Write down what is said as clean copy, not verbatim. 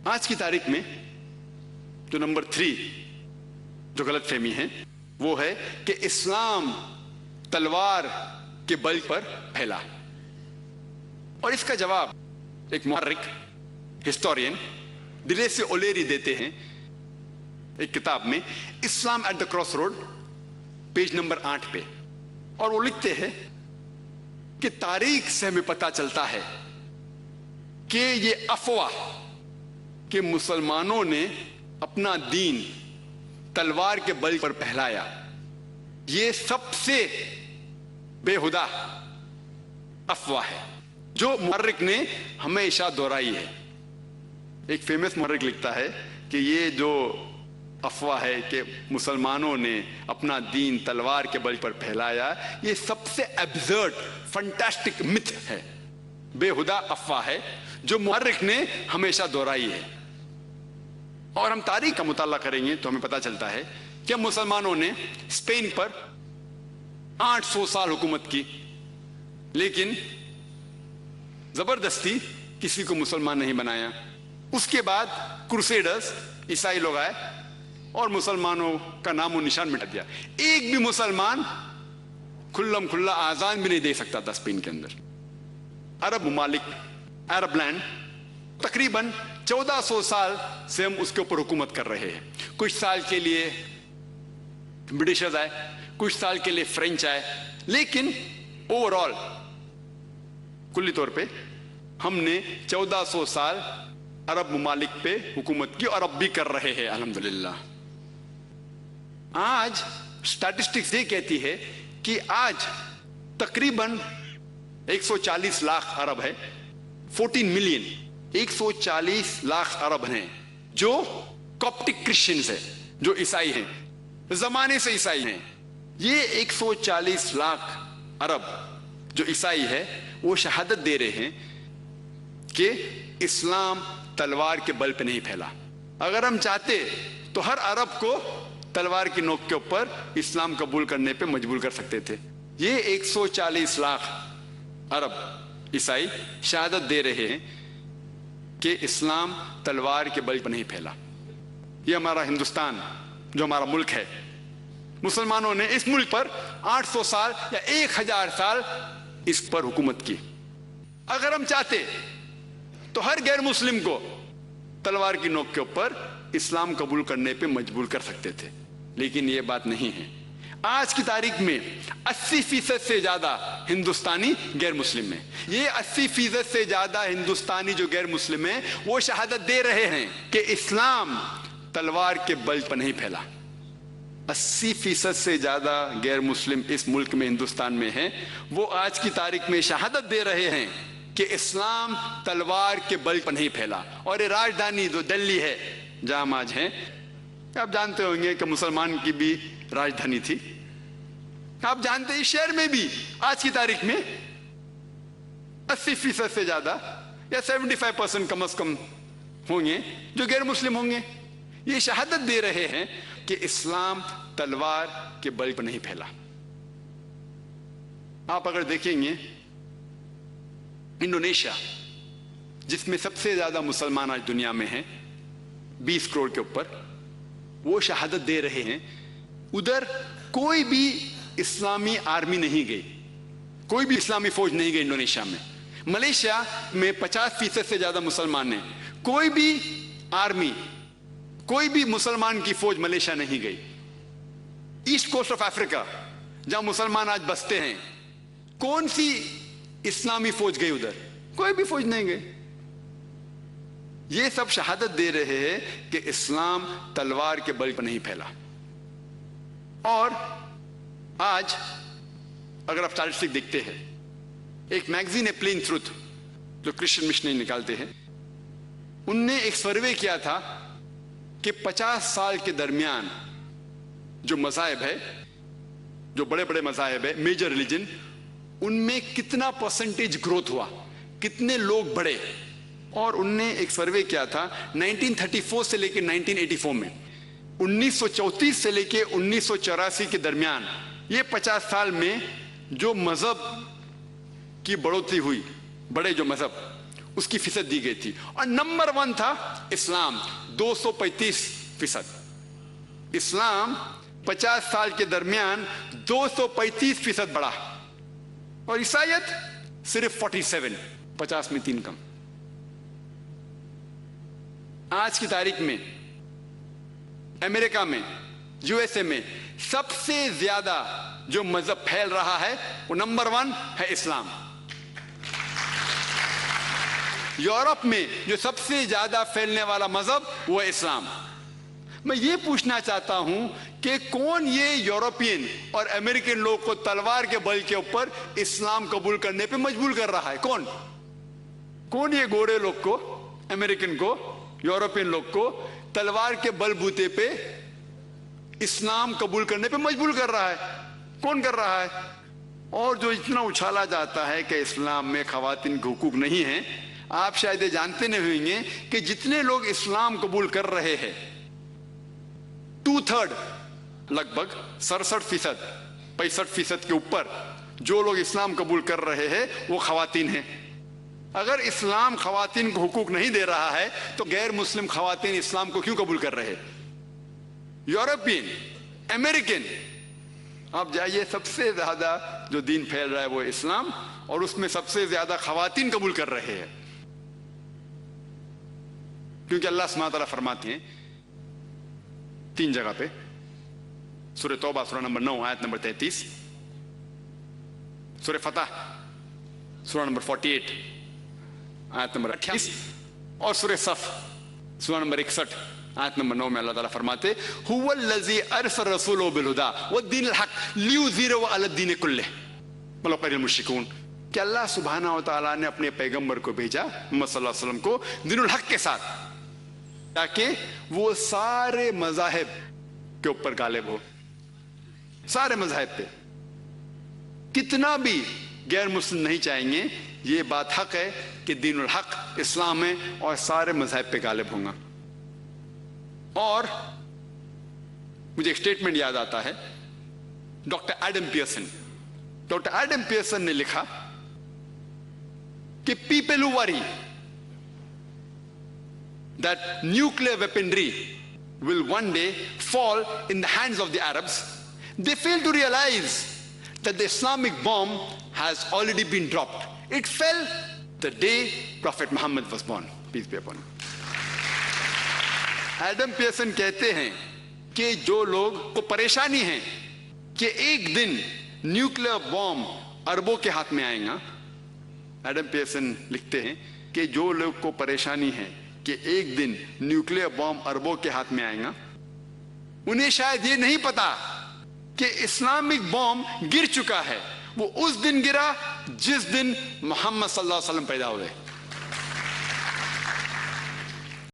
آج کی تاریخ میں جو نمبر 3 جو غلط فہمی ہے وہ ہے کہ اسلام تلوار کے بل پر پھیلا، اور اس کا جواب ایک محرک ہسٹورین دلیسی اولیری دیتے ہیں ایک کتاب میں Islam at the cross road page number 8 پہ، اور وہ لکھتے ہیں کہ تاریخ سے ہمیں پتہ چلتا ہے کہ یہ افواہ کہ مسلمانوں نے اپنا دین تلوار کے بل پر پھیلایا، یہ سب سے بےہودہ افواہ ہے جو محرک نے ہمیشہ دہرائی ہے۔ ایک فیمس محرک لکھتا ہے کہ یہ جو افواہ ہے کہ مسلمانوں نے اپنا دین تلوار کے بل پر پھیلایا، یہ سب سے ایبسرڈ فنٹاسٹک متھ ہے، بےہودہ افواہ ہے جو محرک نے ہمیشہ دہرائی ہے۔ اور ہم تاریخ کا مطالعہ کریں گے تو ہمیں پتہ چلتا ہے کہ مسلمانوں نے اسپین پر 800 سال حکومت کی، لیکن زبردستی کسی کو مسلمان نہیں بنایا۔ اس کے بعد کروسیڈرز عیسائی لوگ آئے اور مسلمانوں کا نام و نشان مٹا دیا۔ ایک بھی مسلمان کھلم کھلا آزان بھی نہیں دے سکتا تھا اسپین کے اندر۔ عرب ممالک، عرب لینڈ، تقریباً 1400 سال سے ہم اس کے اوپر حکومت کر رہے ہیں۔ کچھ سال کے لیے برٹشرز آئے، کچھ سال کے لیے فرینچ آئے، لیکن اوور آل کلی طور پہ ہم نے 1400 سال عرب ممالک پہ حکومت کی، اور اب بھی کر رہے ہیں الحمدللہ۔ آج اسٹیٹسٹکس یہ کہتی ہے کہ آج تقریباً 140 لاکھ عرب ہے، 14 ملین، 140 لاکھ عرب ہیں جو کاپٹک کرسچنز ہیں، جو عیسائی ہیں، زمانے سے عیسائی ہیں۔ یہ 140 لاکھ عرب جو عیسائی ہے وہ شہادت دے رہے ہیں کہ اسلام تلوار کے بل پہ نہیں پھیلا۔ اگر ہم چاہتے تو ہر عرب کو تلوار کی نوک کے اوپر اسلام قبول کرنے پہ مجبور کر سکتے تھے۔ یہ 140 لاکھ عرب عیسائی شہادت دے رہے ہیں کہ اسلام تلوار کے بل پہ نہیں پھیلا۔ یہ ہمارا ہندوستان جو ہمارا ملک ہے، مسلمانوں نے اس ملک پر 800 سال یا 1000 سال اس پر حکومت کی۔ اگر ہم چاہتے تو ہر غیر مسلم کو تلوار کی نوک کے اوپر اسلام قبول کرنے پہ مجبور کر سکتے تھے، لیکن یہ بات نہیں ہے۔ آج کی تاریخ میں 80% سے زیادہ ہندوستانی غیر مسلم ہیں۔ یہ 80% سے زیادہ ہندوستانی جو غیر مسلم ہیں وہ شہادت دے رہے ہیں کہ اسلام تلوار کے بل پر نہیں پھیلا۔ 80% سے زیادہ غیر مسلم اس ملک میں، ہندوستان میں ہیں، وہ آج کی تاریخ میں شہادت دے رہے ہیں کہ اسلام تلوار کے بل پر نہیں پھیلا۔ اور یہ راجدھانی جو دلی ہے جہاں ہم آج ہیں، آپ جانتے ہوں گے کہ مسلمان کی بھی راجدھانی تھی۔ آپ جانتے ہیں اس شہر میں بھی آج کی تاریخ میں 80% سے زیادہ یا 75% کم از کم ہوں گے جو غیر مسلم ہوں گے۔ یہ شہادت دے رہے ہیں کہ اسلام تلوار کے بل پر نہیں پھیلا۔ آپ اگر دیکھیں گے انڈونیشیا، جس میں سب سے زیادہ مسلمان آج دنیا میں ہیں، 20 کروڑ کے اوپر، وہ شہادت دے رہے ہیں ادھر کوئی بھی اسلامی آرمی نہیں گئی، کوئی بھی اسلامی فوج نہیں گئی انڈونیشیا میں۔ ملیشیا میں 50% سے زیادہ مسلمان ہیں، کوئی بھی آرمی، کوئی بھی مسلمان کی فوج ملیشیا نہیں گئی۔ ایسٹ کوسٹ آف افریقہ جہاں مسلمان آج بستے ہیں، کون سی اسلامی فوج گئی ادھر؟ کوئی بھی فوج نہیں گئی۔ یہ سب شہادت دے رہے ہیں کہ اسلام تلوار کے بل پر نہیں پھیلا۔ اور آج اگر آپ اسٹیٹسٹک دیکھتے ہیں، ایک میگزین ہے پلین ٹروتھ جو کرسچن مشنری نکالتے ہیں، ان نے ایک سروے کیا تھا کہ 50 سال کے درمیان جو مذاہب ہے، جو بڑے بڑے مذاہب ہے، میجر ریلیجن، ان میں کتنا پرسنٹیج گروتھ ہوا، کتنے لوگ بڑھے۔ اور ان نے ایک سروے کیا تھا 1934 سے لے کے 1984 میں، 1934 سے لے کے 1984 کے درمیان، یہ 50 سال میں جو مذہب کی بڑھوتری ہوئی، بڑے جو مذہب، اس کی فیصد دی گئی تھی، اور نمبر 1 تھا اسلام 235%. اسلام 50 سال کے درمیان 235% بڑھا، اور عیسائیت صرف 47، 50 میں 3 کم. آج کی تاریخ میں امریکہ میں، یو ایس اے میں سب سے زیادہ جو مذہب پھیل رہا ہے وہ نمبر 1 ہے اسلام. یورپ میں جو سب سے زیادہ پھیلنے والا مذہب وہ ہے اسلام. میں یہ پوچھنا چاہتا ہوں کہ کون یہ یورپین اور امریکن لوگ کو تلوار کے بل کے اوپر اسلام قبول کرنے پہ مجبور کر رہا ہے؟ کون یہ گورے لوگ کو، امریکن کو، یورپین لوگ کو تلوار کے بل بوتے پہ اسلام قبول کرنے پہ مجبور کر رہا ہے؟ کون کر رہا ہے؟ اور جو اتنا اچھالا جاتا ہے کہ اسلام میں خواتین کے حقوق نہیں ہیں، آپ شاید یہ جانتے نہیں ہوئیں گے کہ جتنے لوگ اسلام قبول کر رہے ہیں 2/3 لگ بھگ 67%، 65% کے اوپر جو لوگ اسلام قبول کر رہے ہیں وہ خواتین ہیں. اگر اسلام خواتین کو حقوق نہیں دے رہا ہے تو غیر مسلم خواتین اسلام کو کیوں قبول کر رہے؟ یورپین، امریکن، آپ جائیے، سب سے زیادہ جو دین پھیل رہا ہے وہ اسلام، اور اس میں سب سے زیادہ خواتین قبول کر رہے ہیں. کیونکہ اللہ سبحانہ تعالیٰ فرماتے ہیں 3 جگہ پہ، سورہ توبہ سورہ نمبر 9 آیت نمبر 33، سورہ فتح سورہ نمبر 48 آیت نمبر 28، اور سورہ صف سورہ نمبر 61 آیت نمبر 9 میں اللہ تعالیٰ فرماتے هو الذی ارسل رسولہ بالہدی والدین الحق لیظہرہ علی الدین کلہ ولو کرہ المشرکون، کہ اللہ سبحانہ و تعالیٰ نے اپنے پیغمبر کو بھیجا محمد صلی اللہ علیہ وسلم کو دین الحق کے ساتھ، تاکہ وہ سارے مذاہب کے اوپر غالب ہو. سارے مذاہب پہ، کتنا بھی غیر مسلم نہیں چاہیں گے، یہ بات حق ہے کہ دین الحق اسلام ہے اور سارے مذاہب پہ غالب ہوں گا. اور مجھے ایک سٹیٹمنٹ یاد آتا ہے ڈاکٹر ایڈم پیئرسن نے لکھا کہ people who worry that nuclear weaponry will one day fall in the hands of the Arabs, they fail to realize that the Islamic bomb has already been dropped. It fell the day Prophet Muhammad was born, peace be upon him. Adam Pearson کہتے ہیں کہ جو لوگ کو پریشانی ہے کہ ایک دن نیوکلیر بوم عربوں کے ہاتھ میں آئے گا، ایڈم پیئرسن لکھتے ہیں کہ جو لوگ کو پریشانی ہے کہ ایک دن نیوکلیر بوم عربوں کے ہاتھ میں آئے گا، انہیں شاید یہ نہیں پتا کہ اسلامک بوم گر چکا ہے. وہ اس دن گرا جس دن محمد صلی اللہ علیہ وسلم پیدا ہوئے.